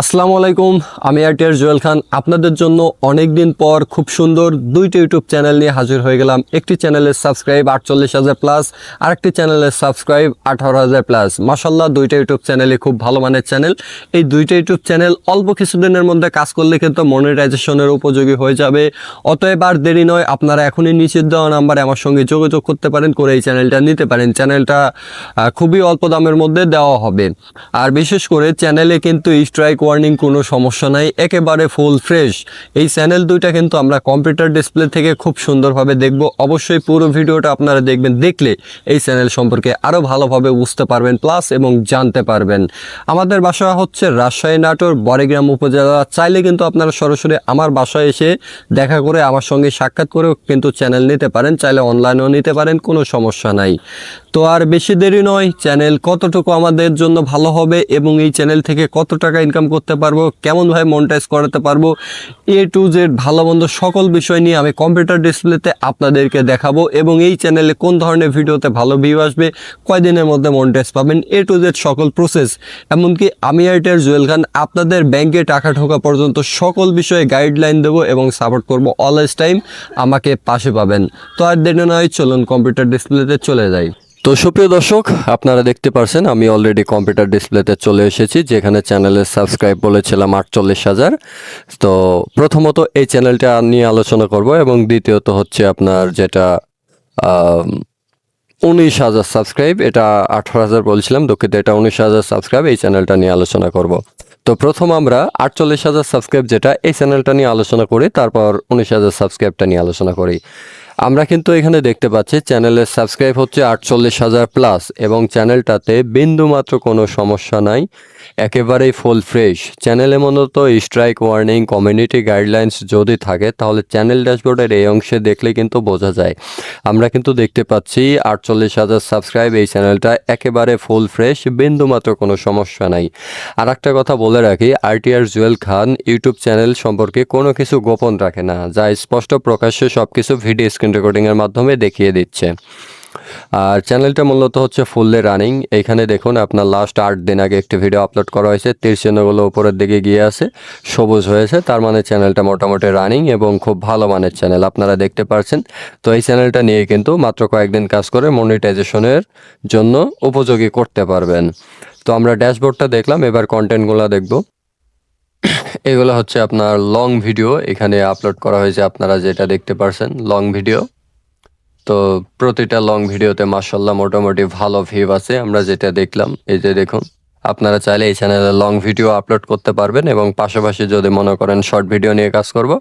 আসসালামু আলাইকুম, আমি আরটিআর জুয়েল খান। আপনাদের জন্য অনেক দিন পর খুব সুন্দর দুইটা ইউটিউব চ্যানেল নিয়ে হাজির হয়ে গেলাম। একটি চ্যানেলের সাবস্ক্রাইব 48,000 প্লাস, আরেকটি চ্যানেলের সাবস্ক্রাইব 18,000 প্লাস। মাশাল্লাহ, দুইটা ইউটিউব চ্যানেলই খুব ভালো মানের চ্যানেল। এই দুইটা ইউটিউব চ্যানেল অল্প কিছুদিনের মধ্যে কাজ করলে কিন্তু মনিটাইজেশনের উপযোগী হয়ে যাবে। অতএব আর দেরি নয়, আপনারা এখনই নিচের দেওয়া নাম্বারে আমার সঙ্গে যোগাযোগ করতে পারেন, করে এই চ্যানেলটা নিতে পারেন। চ্যানেলটা খুবই অল্প দামের মধ্যে দেওয়া হবে। আর বিশেষ করে চ্যানেলে কিন্তু স্ট্রাইক ওয়ার্নিং কোনো সমস্যা নাই, একেবারে ফুল ফ্রেশ। এই চ্যানেল দুইটা কিন্তু আমরা কম্পিউটার ডিসপ্লে থেকে খুব সুন্দরভাবে দেখব। অবশ্যই পুরো ভিডিওটা আপনারা দেখবেন, দেখলে এই চ্যানেল সম্পর্কে আরও ভালোভাবে বুঝতে পারবেন প্লাস এবং জানতে পারবেন। আমাদের বাসা হচ্ছে রাজশাহী নাটোর বড়গ্রাম উপজেলা। চাইলে কিন্তু আপনারা সরাসরি আমার বাসায় এসে দেখা করে আমার সঙ্গে সাক্ষাৎ করেও কিন্তু চ্যানেল নিতে পারেন, চাইলে অনলাইনেও নিতে পারেন, কোনো সমস্যা নাই। তো আর বেশি দেরি নয়, চ্যানেল কতটুকু আমাদের জন্য ভালো হবে এবং এই চ্যানেল থেকে কত টাকা ইনকাম করতে পারবো, কেমনভাবে মনিটাইজ করাতে পারবো, এ টু জেড ভালো মন্দ সকল বিষয় নিয়ে আমি কম্পিউটার ডিসপ্লেতে আপনাদেরকে দেখাবো। এবং এই চ্যানেলে কোন ধরনের ভিডিওতে ভালো ভিউ আসবে, কয়দিনের মধ্যে মনিটাইজ পাবেন, এ টু জেড সকল প্রসেস, এমনকি আমি আরটিআর জুয়েল খান আপনাদের ব্যাংকে টাকা ঢোকা পর্যন্ত সকল বিষয়ে গাইডলাইন দেবো এবং সাপোর্ট করবো অলওয়েজ টাইম। আমাকে পাশে পাবেন। তো আর দেরি নয়, চলুন কম্পিউটার ডিসপ্লেতে চলে যাই। তো সুপ্রিয় দর্শক, আপনারা দেখতে পারছেন আমি অলরেডি কম্পিউটার ডিসপ্লেতে চলে এসেছি, যেখানে চ্যানেলের সাবস্ক্রাইব বলেছিলাম 48,000। তো প্রথমত এই চ্যানেলটা নিয়ে আলোচনা করব এবং দ্বিতীয়ত হচ্ছে আপনার যেটা 19,000 সাবস্ক্রাইব, এটা 18,000 বলছিলাম, দুঃখিত, এটা 19,000 সাবস্ক্রাইব, এই চ্যানেলটা নিয়ে আলোচনা করব। তো প্রথম আমরা 48,000 সাবস্ক্রাইব যেটা, এই চ্যানেলটা নিয়ে আলোচনা করি, তারপর 19,000 সাবস্ক্রাইবটা নিয়ে আলোচনা করি। আমরা কিন্তু এখানে দেখতে পাচ্ছি চ্যানেলের সাবস্ক্রাইব হচ্ছে 48,000 প্লাস এবং চ্যানেলটাতে বিন্দুমাত্র কোনো সমস্যা নাই, একেবারেই ফুল ফ্রেশ। চ্যানেলে মূলত স্ট্রাইক ওয়ার্নিং, কমিউনিটি গাইডলাইন্স যদি থাকে তাহলে চ্যানেল ড্যাশবোর্ডের এই অংশে দেখলে কিন্তু বোঝা যায়। আমরা কিন্তু দেখতে পাচ্ছি 48,000 সাবস্ক্রাইব, এই চ্যানেলটা একেবারে ফুল ফ্রেশ, বিন্দুমাত্র কোনো সমস্যা নাই। আর একটা কথা বলে রাখি, আরটিআর জুয়েল খান ইউটিউব চ্যানেল সম্পর্কে কোনো কিছু গোপন রাখে না, যা স্পষ্ট প্রকাশ্যে সব কিছু ভিডিও স্ক্রিন রেকর্ডিংয়ের মাধ্যমে দেখিয়ে দিচ্ছে। আর চ্যানেলটা মূলত হচ্ছে ফুললি রানিং। এইখানে দেখুন, আপনার লাস্ট 8 দিন আগে একটি ভিডিও আপলোড করা হয়েছে, তীর চিহ্নগুলো উপরের দিকে গিয়ে আছে, সবুজ হয়েছে, তার মানে চ্যানেলটা মোটামুটি রানিং এবং খুব ভালো মানের চ্যানেল, আপনারা দেখতে পাচ্ছেন। তো এই চ্যানেলটা নিয়ে কিন্তু মাত্র কয়েকদিন কাজ করে মনিটাইজেশনের জন্য উপযোগী করতে পারবেন। তো আমরা ড্যাশবোর্ডটা দেখলাম, এবার কন্টেন্টগুলো দেখব। এগুলো হচ্ছে আপনার লং ভিডিও, এখানে আপলোড করা হয়েছে, আপনারা যেটা দেখতে পারছেন লং ভিডিও। তো প্রতিটা লং ভিডিওতে মাশাআল্লাহ মোটামুটি ভালো ভিউ আছে, আমরা যেটা দেখলাম। এই যে দেখুন, আপনারা চাইলে এই চ্যানেলে লং ভিডিও আপলোড করতে পারবেন এবং পাশাপাশি যদি মনে করেন শর্ট ভিডিও নিয়ে কাজ করব,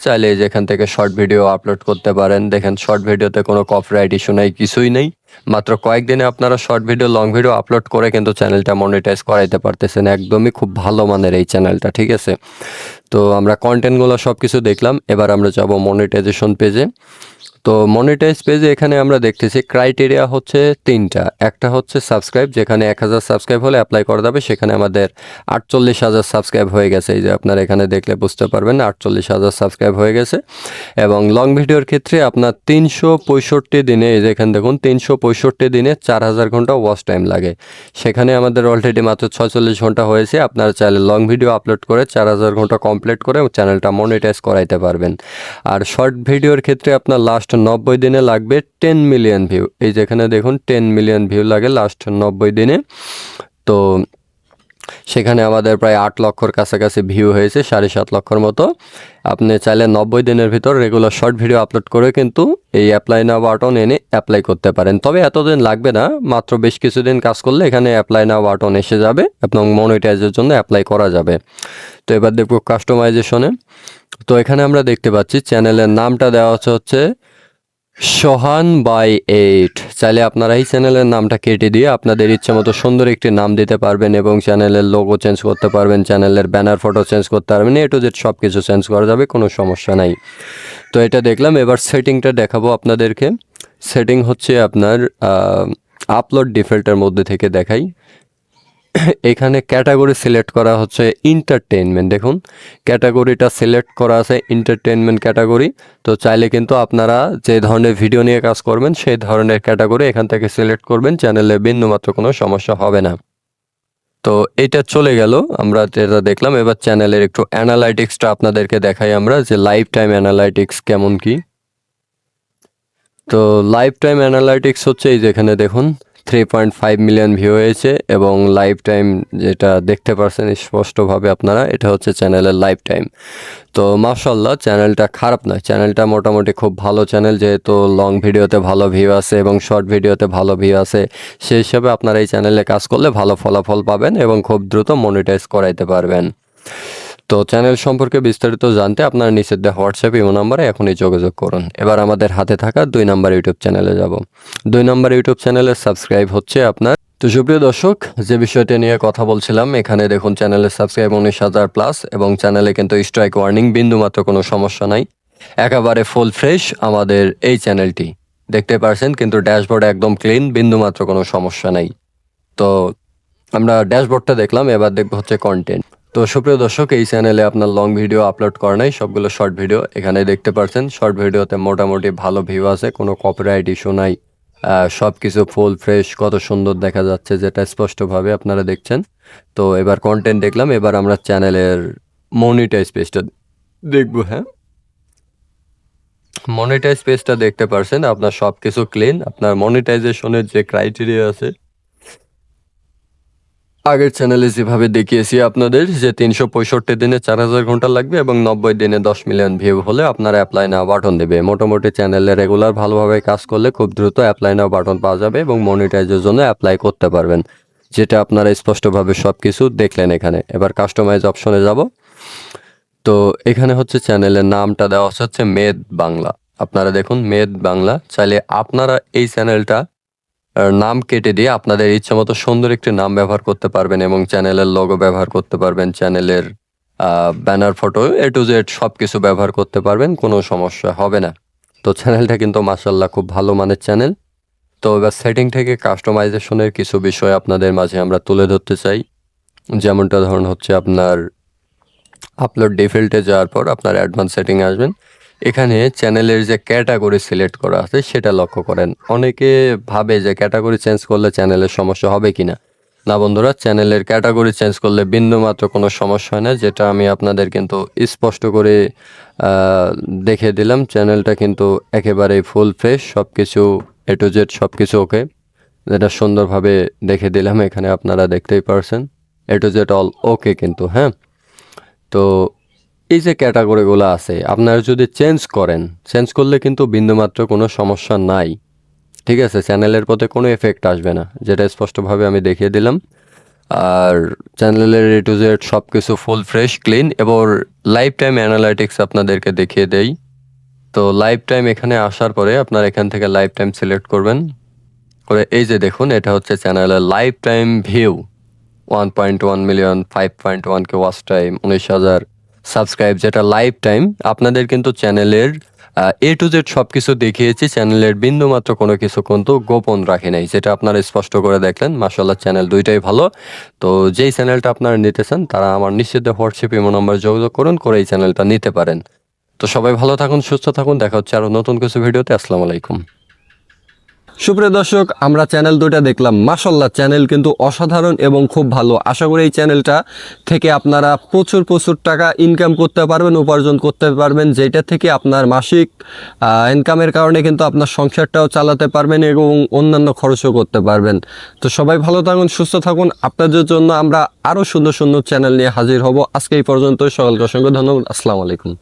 চাইলে যেখান থেকে শর্ট ভিডিও আপলোড করতে পারেন। দেখেন, শর্ট ভিডিওতে কোনো কপিরাইট ইস্যু নাই, কিছুই নেই। মাত্র কয়েকদিনে আপনারা short video, long video upload করে কিন্তু চ্যানেলটা মনিটাইজ করাইতে পারতেছেন। একদমই খুব ভালো মানের এই চ্যানেলটা, ঠিক আছে। তো আমরা কন্টেন্টগুলো সব কিছু দেখলাম, এবার আমরা যাব মনিটাইজেশন পেজে। তো মনিটাইজ পেজে এখানে আমরা দেখতেছি ক্রাইটেরিয়া হচ্ছে 3টা। একটা হচ্ছে সাবস্ক্রাইব, যেখানে 1000 সাবস্ক্রাইব হলে অ্যাপ্লাই করা যাবে, সেখানে আমাদের 48,000 সাবস্ক্রাইব হয়ে গেছে। এই যে আপনারা এখানে দেখলে বুঝতে পারবেন 48,000 সাবস্ক্রাইব হয়ে গেছে। এবং লং ভিডিওর ক্ষেত্রে আপনার 365 দিনে, এই যে এখানে দেখুন 365 দিনে 4,000 ঘন্টা ওয়াচ টাইম লাগে, সেখানে আমাদের অলরেডি মাত্র 46 ঘন্টা হয়েছে। আপনারা চাইলে লং ভিডিও আপলোড করে 4,000 ঘন্টা কমপ্লিট করে চ্যানেলটা মনিটাইজ করাইতে পারবেন। আর শর্ট ভিডিওর ক্ষেত্রে আপনার লাস্ট 90 দিনে লাগবে 10 মিলিয়ন ভিউ। এই যেখানে দেখুন 10 মিলিয়ন ভিউ লাগে লাস্ট 90 দিনে। তো সেখানে আমাদের প্রায় 8 লক্ষর কাছাকাছি ভিউ হয়েছে, 7.5 লক্ষর মতো। আপনি চাইলে 90 দিনের ভিতর রেগুলার শর্ট ভিডিও আপলোড করে কিন্তু এই অ্যাপ্লাই নাও বাটন এনে অ্যাপ্লাই করতে পারেন। তবে এতদিন লাগবে না, মাত্র বেশ কিছুদিন কাজ করলে এখানে অ্যাপ্লাই নাও বাটন এসে যাবে এবং মনিটাইজের জন্য অ্যাপ্লাই করা যাবে। তো এবার দেখব কাস্টমাইজেশনে। তো এখানে আমরা দেখতে পাচ্ছি চ্যানেলের নামটা দেওয়া হচ্ছে সোহান বাই 8। চাইলে আপনারা এই চ্যানেলের নামটা কেটে দিয়ে আপনাদের ইচ্ছে মতো সুন্দর একটি নাম দিতে পারবেন এবং চ্যানেলের লোগো চেঞ্জ করতে পারবেন, চ্যানেলের ব্যানার ফটো চেঞ্জ করতে পারবেন, এ টু জেড সব কিছু চেঞ্জ করা যাবে, কোনো সমস্যা নাই। তো এটা দেখলাম, এবার সেটিংটা দেখাবো আপনাদেরকে। সেটিং হচ্ছে আপনার আপলোড ডিফল্টের মধ্যে থেকে দেখাই। এখানে ক্যাটাগরি সিলেক্ট করা হচ্ছে এন্টারটেইনমেন্ট। দেখুন ক্যাটাগরিটা সিলেক্ট করা আছে এন্টারটেইনমেন্ট ক্যাটাগরি। তো চাইলে কিন্তু আপনারা যে ধরনের ভিডিও নিয়ে কাজ করবেন সেই ধরনের ক্যাটাগরি এখান থেকে সিলেক্ট করবেন, চ্যানেলে বিন্দুমাত্র কোনো সমস্যা হবে না। তো এটা চলে গেল, আমরা যেটা দেখলাম। এবার চ্যানেলের একটু অ্যানালাইটিক্সটা আপনাদেরকে দেখাই আমরা, যে লাইফ টাইম অ্যানালাইটিক্স কেমন কি। তো লাইফ টাইম অ্যানালাইটিক্স হচ্ছে এই যেখানে দেখুন 3.5 মিলিয়ন ভিউ হয়েছে, এবং লাইফ টাইম যেটা দেখতে পাচ্ছেন স্পষ্টভাবে আপনারা, এটা হচ্ছে চ্যানেলের লাইফ টাইম। তো মাশাআল্লাহ, চ্যানেলটা খারাপ নয়, চ্যানেলটা মোটামুটি খুব ভালো চ্যানেল, যেহেতু লং ভিডিওতে ভালো ভিউ আছে এবং শর্ট ভিডিওতে ভালো ভিউ আছে, সেই হিসাবে আপনারা এই চ্যানেলে কাজ করলে ভালো ফলাফল পাবেন এবং খুব দ্রুত মনিটাইজ করাইতে পারবেন। তো চ্যানেল সম্পর্কে বিস্তারিত জানতে আপনারা নিচের দেওয়া হোয়াটসঅ্যাপ ইমো নাম্বারে এখনই যোগাযোগ করুন। এবার আমাদের হাতে থাকা 2 নম্বর ইউটিউব চ্যানেলে যাব। 2 নম্বর ইউটিউব চ্যানেলের সাবস্ক্রাইব হচ্ছে আপনার। তো সুপ্রিয় দর্শক, যে বিষয়টি নিয়ে কথা বলছিলাম, এখানে দেখুন চ্যানেলের সাবস্ক্রাইব 19,000 প্লাস, এবং চ্যানেলে কিন্তু স্ট্রাইক ওয়ার্নিং বিন্দুমাত্র কোনো সমস্যা নাই, একেবারে ফুল ফ্রেশ আমাদের এই চ্যানেলটি দেখতে পারছেন, কিন্তু ড্যাশবোর্ড একদম ক্লিন, বিন্দুমাত্র কোনো সমস্যা নাই। তো আমরা ড্যাশবোর্ডটা দেখলাম, এবার দেখবো হচ্ছে কন্টেন্ট। তো সুপ্রিয় দর্শক, এই চ্যানেলে আপনার লং ভিডিও আপলোড করা নাই, সবগুলো শর্ট ভিডিও এখানে দেখতে পাচ্ছেন। শর্ট ভিডিওতে মোটামুটি ভালো ভিউ আছে, কোনো কপিরাইট ইস্যু নাই, সব কিছু ফুল ফ্রেশ, কত সুন্দর দেখা যাচ্ছে, যেটা স্পষ্টভাবে আপনারা দেখছেন। তো এবার কন্টেন্ট দেখলাম, এবার আমরা চ্যানেলের মনিটাইজ পেজটা দেখবো। হ্যাঁ, মনিটাইজ পেজটা দেখতে পারছেন, আপনার সব কিছু ক্লিন। আপনার মনিটাইজেশনের যে ক্রাইটেরিয়া আছে, আগের চ্যানেলে যেভাবে দেখিয়েছি আপনাদের, যে 365 দিনে 4,000 ঘন্টা লাগবে এবং 90 দিনে 10 মিলিয়ন ভিউ হলে আপনার অ্যাপ্লাই নাও বাটন দেবে। মোটামুটি চ্যানেলে রেগুলার ভালোভাবে কাজ করলে খুব দ্রুত অ্যাপ্লাই নাও বাটন পাওয়া যাবে এবং মনিটাইজের জন্য অ্যাপ্লাই করতে পারবেন, যেটা আপনারা স্পষ্টভাবে সব কিছু দেখলেন এখানে। এবার কাস্টমাইজ অপশনে যাব। তো এখানে হচ্ছে চ্যানেলের নামটা দেওয়া হচ্ছে মেদ বাংলা। আপনারা দেখুন মেদ বাংলা, চাইলে আপনারা এই চ্যানেলটা নাম কেটে দিয়ে আপনাদের ইচ্ছা মতো সুন্দর একটি নাম ব্যবহার করতে পারবেন এবং চ্যানেলের লোগো ব্যবহার করতে পারবেন, চ্যানেলের banner, photo, A to Z সব কিছু ব্যবহার করতে পারবেন, কোনো সমস্যা হবে না। তো চ্যানেলটা কিন্তু মাশাআল্লাহ খুব ভালো মানের চ্যানেল। তো এবার সেটিং থেকে কাস্টমাইজেশনের কিছু বিষয় আপনাদের মাঝে আমরা তুলে ধরতে চাই। যেমনটা ধরুন হচ্ছে আপনার আপলোড ডিফল্টে যাওয়ার পর আপনার অ্যাডভান্স সেটিং আসবেন। এখানে চ্যানেলের যে ক্যাটাগরি সিলেক্ট করা আছে সেটা লক্ষ্য করেন। অনেকে ভাবে যে ক্যাটাগরি চেঞ্জ করলে চ্যানেলের সমস্যা হবে কিনা। না বন্ধুরা, চ্যানেলের ক্যাটাগরি চেঞ্জ করলে বিন্দুমাত্র কোনো সমস্যা হয় না, যেটা আমি আপনাদের কিন্তু স্পষ্ট করে দেখে দিলাম। চ্যানেলটা কিন্তু একেবারেই ফুল ফ্রেশ, সব কিছু A to Z সব কিছু ওকে, যেটা সুন্দরভাবে দেখে দিলাম এখানে আপনারা দেখতেই পারছেন। A to Z অল ওকে কিন্তু। হ্যাঁ, তো এই যে ক্যাটাগরিগুলো আছে, আপনারা যদি চেঞ্জ করেন, চেঞ্জ করলে কিন্তু বিন্দুমাত্র কোনো সমস্যা নাই, ঠিক আছে? চ্যানেলের পথে কোনো এফেক্ট আসবে না, যেটা স্পষ্টভাবে আমি দেখিয়ে দিলাম। আর চ্যানেলের A to Z সব কিছু ফুল ফ্রেশ ক্লিন। এবার লাইফ টাইম অ্যানালাইটিক্স আপনাদেরকে দেখিয়ে দেই। তো লাইফ টাইম এখানে আসার পরে আপনার এখান থেকে লাইফ টাইম সিলেক্ট করবেন, করে এই যে দেখুন এটা হচ্ছে চ্যানেলের life time view 1.1 million, 5.1K watch time, 19,000 subscribe, যেটা লাইফ টাইম। আপনাদের কিন্তু চ্যানেলের A to Z সব কিছু দেখিয়েছি, চ্যানেলের বিন্দুমাত্র কোনো কিছু কিন্তু গোপন রাখি নাই, যেটা আপনারা স্পষ্ট করে দেখলেন। মাশাআল্লাহ, চ্যানেল দুইটাই ভালো। তো যেই চ্যানেলটা আপনারা নিতে চান তারা আমার নিশ্চিত হোয়াটসঅ্যাপ ইমো নাম্বার যোগাযোগ করুন, করে এই চ্যানেলটা নিতে পারেন। তো সবাই ভালো থাকুন, সুস্থ থাকুন, দেখা হচ্ছে আরও নতুন কিছু ভিডিওতে। আসসালামু আলাইকুম। সুপ্রিয় দর্শক, আমরা চ্যানেল দুটা দেখলাম, মাশাআল্লাহ চ্যানেল কিন্তু অসাধারণ এবং খুব ভালো। আশা করি এই চ্যানেলটা থেকে আপনারা প্রচুর টাকা ইনকাম করতে পারবেন, উপার্জন করতে পারবেন, যেটা থেকে আপনার মাসিক ইনকামের কারণে কিন্তু আপনার সংসারটাও চালাতে পারবেন এবং অন্যান্য খরচও করতে পারবেন। তো সবাই ভালো থাকুন, সুস্থ থাকুন। আপনাদের জন্য আমরা আরও সুন্দর সুন্দর চ্যানেল নিয়ে হাজির হব। আজকে এই পর্যন্ত, সকলকে অসংখ্য ধন্যবাদ। আসসালামু আলাইকুম।